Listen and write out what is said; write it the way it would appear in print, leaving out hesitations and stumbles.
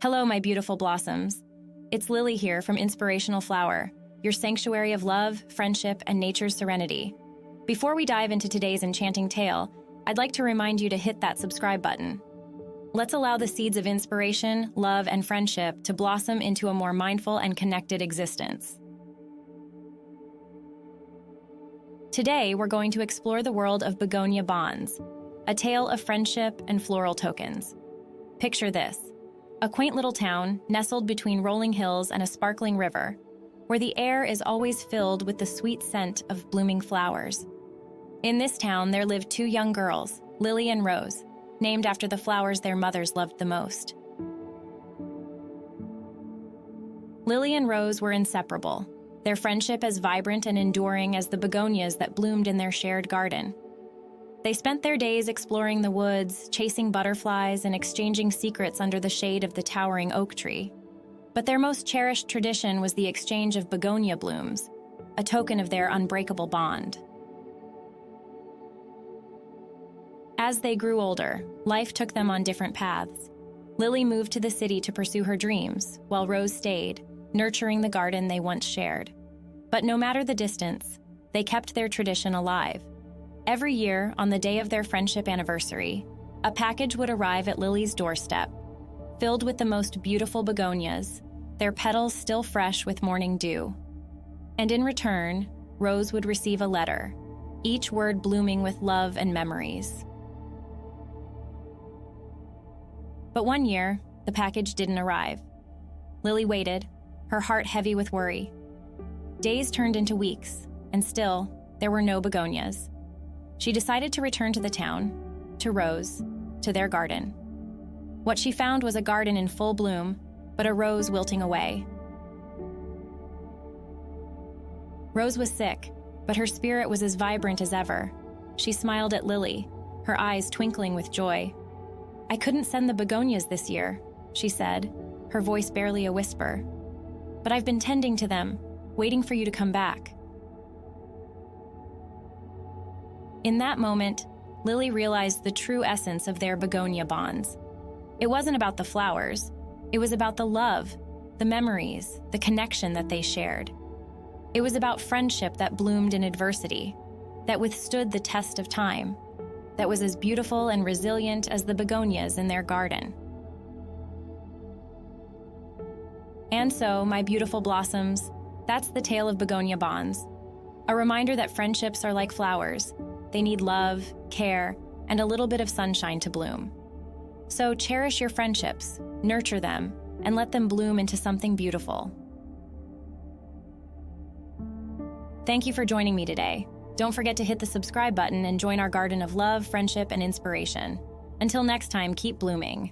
Hello, my beautiful blossoms. It's Lily here from Inspirational Flower, your sanctuary of love, friendship, and nature's serenity. Before we dive into today's enchanting tale, I'd like to remind you to hit that subscribe button. Let's allow the seeds of inspiration, love, and friendship to blossom into a more mindful and connected existence. Today, we're going to explore the world of Begonia bonds, a tale of friendship and floral tokens. Picture this: a quaint little town nestled between rolling hills and a sparkling river, where the air is always filled with the sweet scent of blooming flowers. In this town, there lived two young girls, Lily and Rose, named after the flowers their mothers loved the most. Lily and Rose were inseparable, their friendship as vibrant and enduring as the begonias that bloomed in their shared garden. They spent their days exploring the woods, chasing butterflies, and exchanging secrets under the shade of the towering oak tree. But their most cherished tradition was the exchange of begonia blooms, a token of their unbreakable bond. As they grew older, life took them on different paths. Lily moved to the city to pursue her dreams, while Rose stayed, nurturing the garden they once shared. But no matter the distance, they kept their tradition alive. Every year, on the day of their friendship anniversary, a package would arrive at Lily's doorstep, filled with the most beautiful begonias, their petals still fresh with morning dew. And in return, Rose would receive a letter, each word blooming with love and memories. But one year, the package didn't arrive. Lily waited, her heart heavy with worry. Days turned into weeks, and still, there were no begonias. She decided to return to the town, to Rose, to their garden. What she found was a garden in full bloom, but a rose wilting away. Rose was sick, but her spirit was as vibrant as ever. She smiled at Lily, her eyes twinkling with joy. "I couldn't send the begonias this year," she said, her voice barely a whisper. "But I've been tending to them, waiting for you to come back." In that moment, Lily realized the true essence of their begonia bonds. It wasn't about the flowers. It was about the love, the memories, the connection that they shared. It was about friendship that bloomed in adversity, that withstood the test of time, that was as beautiful and resilient as the begonias in their garden. And so, my beautiful blossoms, that's the tale of begonia bonds. A reminder that friendships are like flowers. They need love, care, and a little bit of sunshine to bloom. So cherish your friendships, nurture them, and let them bloom into something beautiful. Thank you for joining me today. Don't forget to hit the subscribe button and join our garden of love, friendship, and inspiration. Until next time, keep blooming.